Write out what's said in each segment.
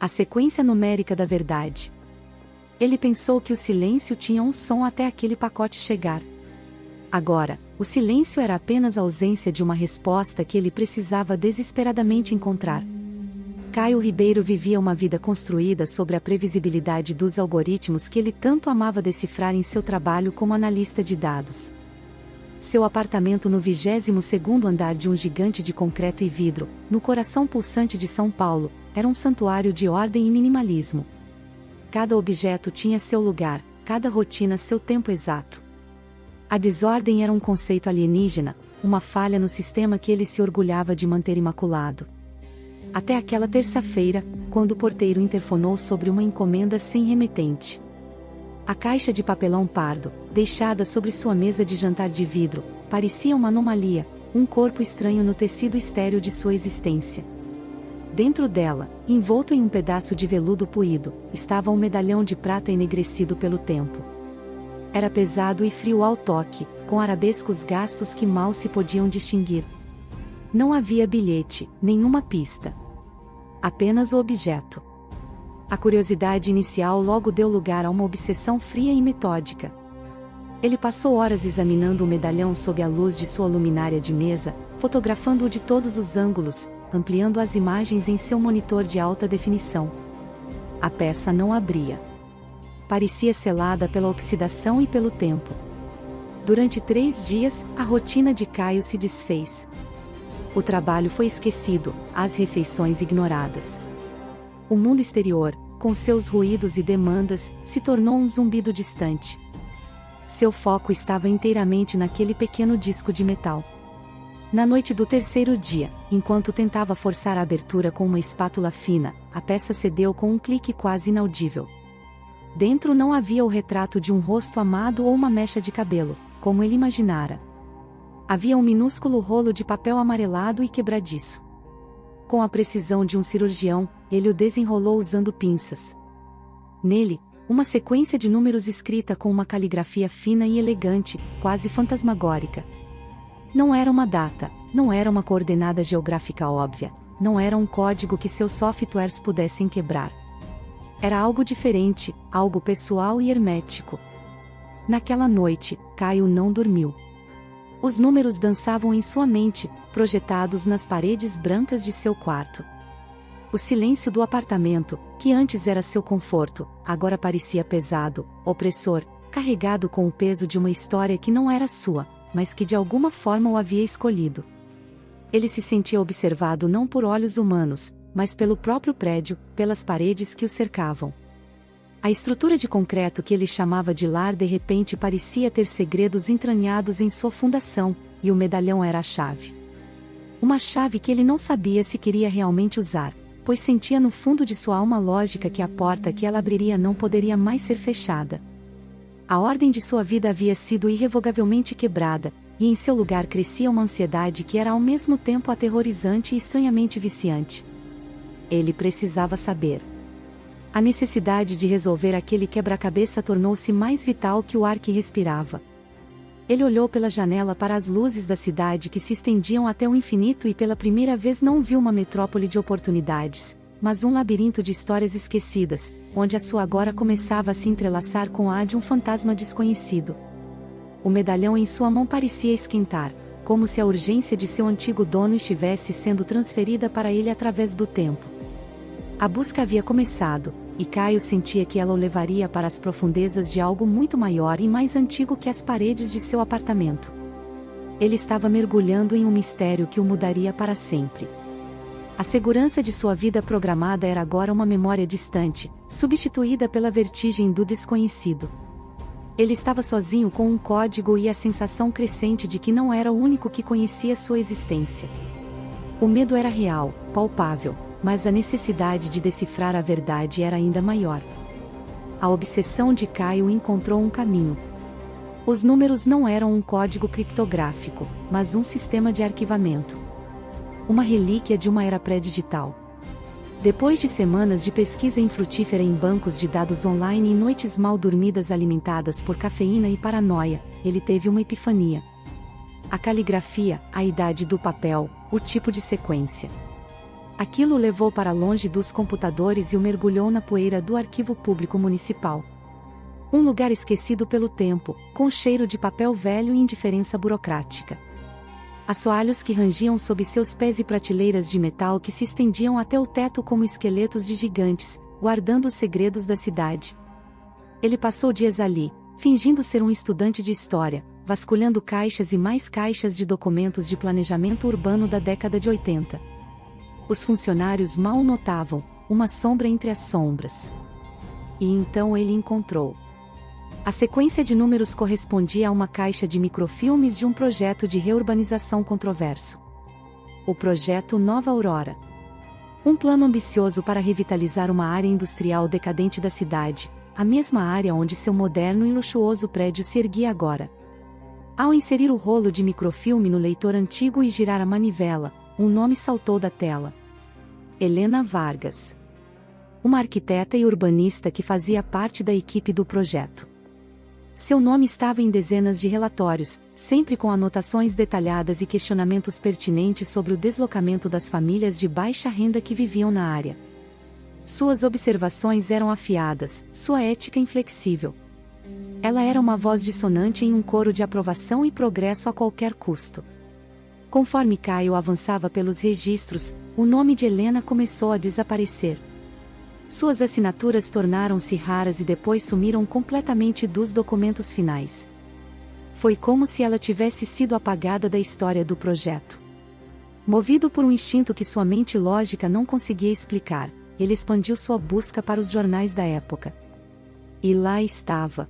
A sequência numérica da verdade. Ele pensou que o silêncio tinha um som até aquele pacote chegar. Agora, o silêncio era apenas a ausência de uma resposta que ele precisava desesperadamente encontrar. Caio Ribeiro vivia uma vida construída sobre a previsibilidade dos algoritmos que ele tanto amava decifrar em seu trabalho como analista de dados. Seu apartamento no 22º andar de um gigante de concreto e vidro, no coração pulsante de São Paulo, era um santuário de ordem e minimalismo. Cada objeto tinha seu lugar, cada rotina seu tempo exato. A desordem era um conceito alienígena, uma falha no sistema que ele se orgulhava de manter imaculado. Até aquela terça-feira, quando o porteiro interfonou sobre uma encomenda sem remetente. A caixa de papelão pardo, deixada sobre sua mesa de jantar de vidro, parecia uma anomalia, um corpo estranho no tecido estéril de sua existência. Dentro dela, envolto em um pedaço de veludo puído, estava um medalhão de prata enegrecido pelo tempo. Era pesado e frio ao toque, com arabescos gastos que mal se podiam distinguir. Não havia bilhete, nenhuma pista. Apenas o objeto. A curiosidade inicial logo deu lugar a uma obsessão fria e metódica. Ele passou horas examinando o medalhão sob a luz de sua luminária de mesa, fotografando-o de todos os ângulos, ampliando as imagens em seu monitor de alta definição. A peça não abria. Parecia selada pela oxidação e pelo tempo. Durante 3 dias, a rotina de Caio se desfez. O trabalho foi esquecido, as refeições ignoradas. O mundo exterior, com seus ruídos e demandas, se tornou um zumbido distante. Seu foco estava inteiramente naquele pequeno disco de metal. Na noite do 3º dia, enquanto tentava forçar a abertura com uma espátula fina, a peça cedeu com um clique quase inaudível. Dentro não havia o retrato de um rosto amado ou uma mecha de cabelo, como ele imaginara. Havia um minúsculo rolo de papel amarelado e quebradiço. Com a precisão de um cirurgião, ele o desenrolou usando pinças. Nele, uma sequência de números escrita com uma caligrafia fina e elegante, quase fantasmagórica. Não era uma data, não era uma coordenada geográfica óbvia, não era um código que seus softwares pudessem quebrar. Era algo diferente, algo pessoal e hermético. Naquela noite, Caio não dormiu. Os números dançavam em sua mente, projetados nas paredes brancas de seu quarto. O silêncio do apartamento, que antes era seu conforto, agora parecia pesado, opressor, carregado com o peso de uma história que não era sua, mas que de alguma forma o havia escolhido. Ele se sentia observado não por olhos humanos, mas pelo próprio prédio, pelas paredes que o cercavam. A estrutura de concreto que ele chamava de lar de repente parecia ter segredos entranhados em sua fundação, e o medalhão era a chave. Uma chave que ele não sabia se queria realmente usar, pois sentia no fundo de sua alma lógica que a porta que ela abriria não poderia mais ser fechada. A ordem de sua vida havia sido irrevogavelmente quebrada, e em seu lugar crescia uma ansiedade que era ao mesmo tempo aterrorizante e estranhamente viciante. Ele precisava saber. A necessidade de resolver aquele quebra-cabeça tornou-se mais vital que o ar que respirava. Ele olhou pela janela para as luzes da cidade que se estendiam até o infinito e pela primeira vez não viu uma metrópole de oportunidades, mas um labirinto de histórias esquecidas, onde a sua agora começava a se entrelaçar com a de um fantasma desconhecido. O medalhão em sua mão parecia esquentar, como se a urgência de seu antigo dono estivesse sendo transferida para ele através do tempo. A busca havia começado, e Caio sentia que ela o levaria para as profundezas de algo muito maior e mais antigo que as paredes de seu apartamento. Ele estava mergulhando em um mistério que o mudaria para sempre. A segurança de sua vida programada era agora uma memória distante, substituída pela vertigem do desconhecido. Ele estava sozinho com um código e a sensação crescente de que não era o único que conhecia sua existência. O medo era real, palpável, mas a necessidade de decifrar a verdade era ainda maior. A obsessão de Caio encontrou um caminho. Os números não eram um código criptográfico, mas um sistema de arquivamento. Uma relíquia de uma era pré-digital. Depois de semanas de pesquisa infrutífera em bancos de dados online e noites mal dormidas alimentadas por cafeína e paranoia, ele teve uma epifania. A caligrafia, a idade do papel, o tipo de sequência. Aquilo o levou para longe dos computadores e o mergulhou na poeira do arquivo público municipal. Um lugar esquecido pelo tempo, com cheiro de papel velho e indiferença burocrática. Assoalhos que rangiam sob seus pés e prateleiras de metal que se estendiam até o teto como esqueletos de gigantes, guardando os segredos da cidade. Ele passou dias ali, fingindo ser um estudante de história, vasculhando caixas e mais caixas de documentos de planejamento urbano da década de 80. Os funcionários mal o notavam, uma sombra entre as sombras. E então ele encontrou. A sequência de números correspondia a uma caixa de microfilmes de um projeto de reurbanização controverso. O projeto Nova Aurora. Um plano ambicioso para revitalizar uma área industrial decadente da cidade, a mesma área onde seu moderno e luxuoso prédio se erguia agora. Ao inserir o rolo de microfilme no leitor antigo e girar a manivela, um nome saltou da tela. Helena Vargas. Uma arquiteta e urbanista que fazia parte da equipe do projeto. Seu nome estava em dezenas de relatórios, sempre com anotações detalhadas e questionamentos pertinentes sobre o deslocamento das famílias de baixa renda que viviam na área. Suas observações eram afiadas, sua ética inflexível. Ela era uma voz dissonante em um coro de aprovação e progresso a qualquer custo. Conforme Caio avançava pelos registros, o nome de Helena começou a desaparecer. Suas assinaturas tornaram-se raras e depois sumiram completamente dos documentos finais. Foi como se ela tivesse sido apagada da história do projeto. Movido por um instinto que sua mente lógica não conseguia explicar, ele expandiu sua busca para os jornais da época. E lá estava.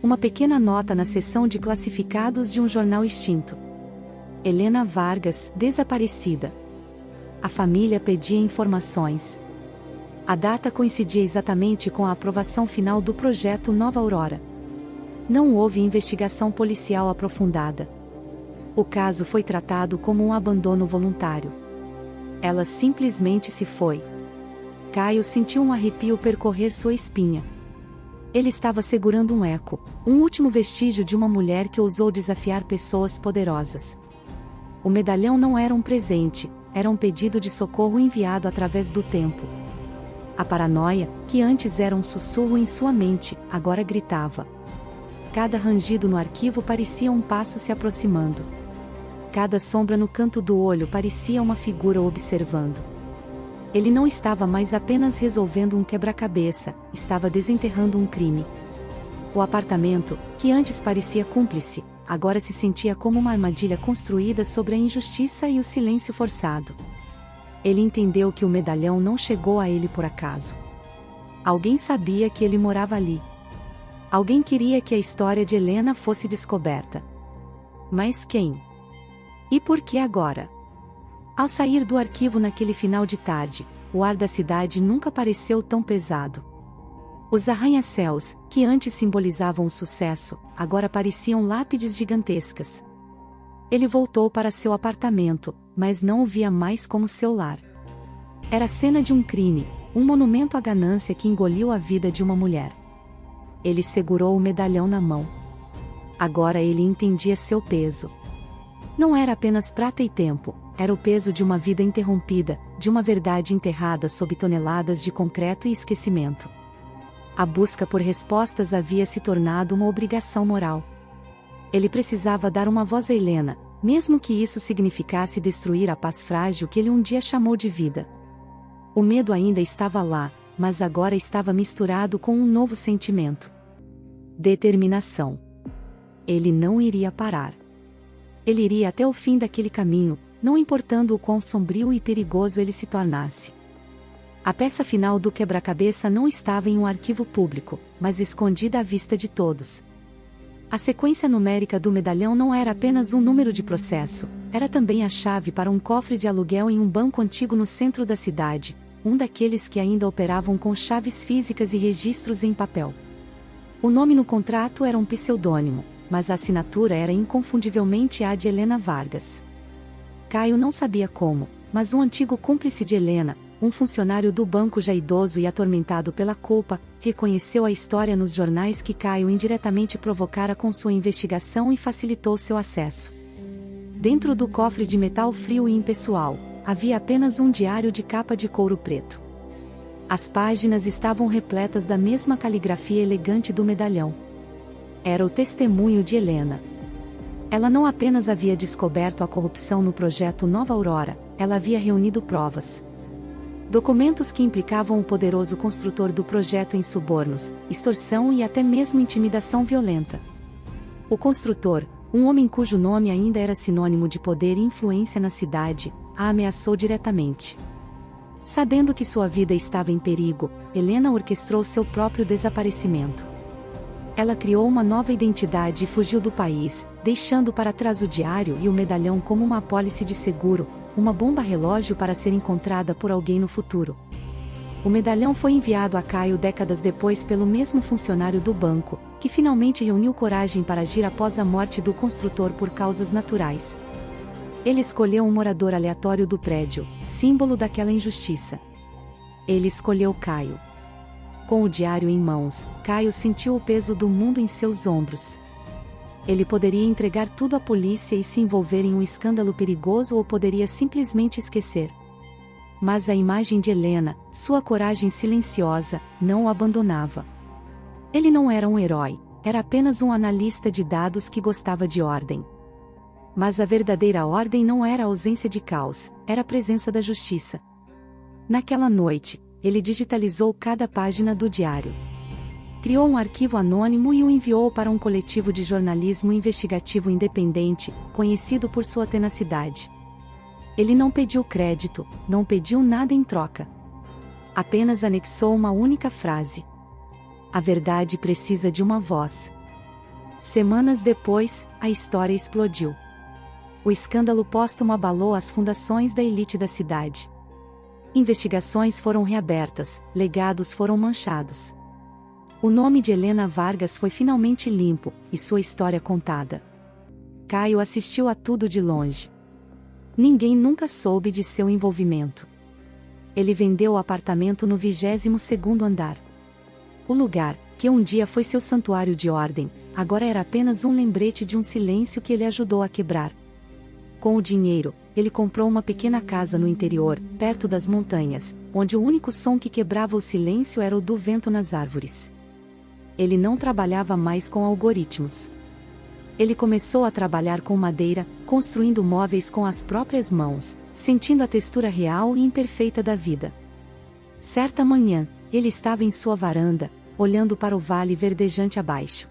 Uma pequena nota na seção de classificados de um jornal extinto. Helena Vargas, desaparecida. A família pedia informações. A data coincidia exatamente com a aprovação final do projeto Nova Aurora. Não houve investigação policial aprofundada. O caso foi tratado como um abandono voluntário. Ela simplesmente se foi. Caio sentiu um arrepio percorrer sua espinha. Ele estava segurando um eco, um último vestígio de uma mulher que ousou desafiar pessoas poderosas. O medalhão não era um presente, era um pedido de socorro enviado através do tempo. A paranoia, que antes era um sussurro em sua mente, agora gritava. Cada rangido no arquivo parecia um passo se aproximando. Cada sombra no canto do olho parecia uma figura observando. Ele não estava mais apenas resolvendo um quebra-cabeça, estava desenterrando um crime. O apartamento, que antes parecia cúmplice, agora se sentia como uma armadilha construída sobre a injustiça e o silêncio forçado. Ele entendeu que o medalhão não chegou a ele por acaso. Alguém sabia que ele morava ali. Alguém queria que a história de Helena fosse descoberta. Mas quem? E por que agora? Ao sair do arquivo naquele final de tarde, o ar da cidade nunca pareceu tão pesado. Os arranha-céus, que antes simbolizavam o sucesso, agora pareciam lápides gigantescas. Ele voltou para seu apartamento, mas não o via mais como seu lar. Era a cena de um crime, um monumento à ganância que engoliu a vida de uma mulher. Ele segurou o medalhão na mão. Agora ele entendia seu peso. Não era apenas prata e tempo, era o peso de uma vida interrompida, de uma verdade enterrada sob toneladas de concreto e esquecimento. A busca por respostas havia se tornado uma obrigação moral. Ele precisava dar uma voz a Helena, mesmo que isso significasse destruir a paz frágil que ele um dia chamou de vida. O medo ainda estava lá, mas agora estava misturado com um novo sentimento. Determinação. Ele não iria parar. Ele iria até o fim daquele caminho, não importando o quão sombrio e perigoso ele se tornasse. A peça final do quebra-cabeça não estava em um arquivo público, mas escondida à vista de todos. A sequência numérica do medalhão não era apenas um número de processo, era também a chave para um cofre de aluguel em um banco antigo no centro da cidade, um daqueles que ainda operavam com chaves físicas e registros em papel. O nome no contrato era um pseudônimo, mas a assinatura era inconfundivelmente a de Helena Vargas. Caio não sabia como, mas um antigo cúmplice de Helena, um funcionário do banco já idoso e atormentado pela culpa, reconheceu a história nos jornais que Caio indiretamente provocara com sua investigação e facilitou seu acesso. Dentro do cofre de metal frio e impessoal, havia apenas um diário de capa de couro preto. As páginas estavam repletas da mesma caligrafia elegante do medalhão. Era o testemunho de Helena. Ela não apenas havia descoberto a corrupção no projeto Nova Aurora, ela havia reunido provas. Documentos que implicavam o poderoso construtor do projeto em subornos, extorsão e até mesmo intimidação violenta. O construtor, um homem cujo nome ainda era sinônimo de poder e influência na cidade, a ameaçou diretamente. Sabendo que sua vida estava em perigo, Helena orquestrou seu próprio desaparecimento. Ela criou uma nova identidade e fugiu do país, deixando para trás o diário e o medalhão como uma apólice de seguro, uma bomba relógio para ser encontrada por alguém no futuro. O medalhão foi enviado a Caio décadas depois pelo mesmo funcionário do banco, que finalmente reuniu coragem para agir após a morte do construtor por causas naturais. Ele escolheu um morador aleatório do prédio, símbolo daquela injustiça. Ele escolheu Caio. Com o diário em mãos, Caio sentiu o peso do mundo em seus ombros. Ele poderia entregar tudo à polícia e se envolver em um escândalo perigoso ou poderia simplesmente esquecer. Mas a imagem de Helena, sua coragem silenciosa, não o abandonava. Ele não era um herói, era apenas um analista de dados que gostava de ordem. Mas a verdadeira ordem não era a ausência de caos, era a presença da justiça. Naquela noite, ele digitalizou cada página do diário. Criou um arquivo anônimo e o enviou para um coletivo de jornalismo investigativo independente, conhecido por sua tenacidade. Ele não pediu crédito, não pediu nada em troca. Apenas anexou uma única frase: a verdade precisa de uma voz. Semanas depois, a história explodiu. O escândalo póstumo abalou as fundações da elite da cidade. Investigações foram reabertas, legados foram manchados. O nome de Helena Vargas foi finalmente limpo, e sua história contada. Caio assistiu a tudo de longe. Ninguém nunca soube de seu envolvimento. Ele vendeu o apartamento no 22º andar. O lugar, que um dia foi seu santuário de ordem, agora era apenas um lembrete de um silêncio que ele ajudou a quebrar. Com o dinheiro, ele comprou uma pequena casa no interior, perto das montanhas, onde o único som que quebrava o silêncio era o do vento nas árvores. Ele não trabalhava mais com algoritmos. Ele começou a trabalhar com madeira, construindo móveis com as próprias mãos, sentindo a textura real e imperfeita da vida. Certa manhã, ele estava em sua varanda, olhando para o vale verdejante abaixo.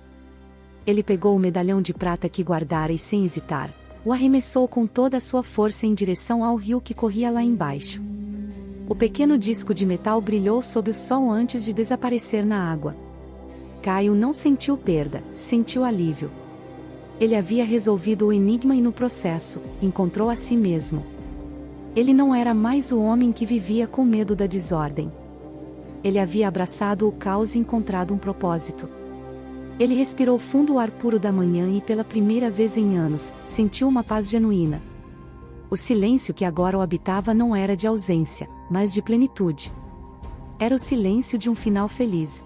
Ele pegou o medalhão de prata que guardara e, sem hesitar, o arremessou com toda a sua força em direção ao rio que corria lá embaixo. O pequeno disco de metal brilhou sob o sol antes de desaparecer na água. Caio não sentiu perda, sentiu alívio. Ele havia resolvido o enigma e no processo, encontrou a si mesmo. Ele não era mais o homem que vivia com medo da desordem. Ele havia abraçado o caos e encontrado um propósito. Ele respirou fundo o ar puro da manhã e pela primeira vez em anos, sentiu uma paz genuína. O silêncio que agora o habitava não era de ausência, mas de plenitude. Era o silêncio de um final feliz.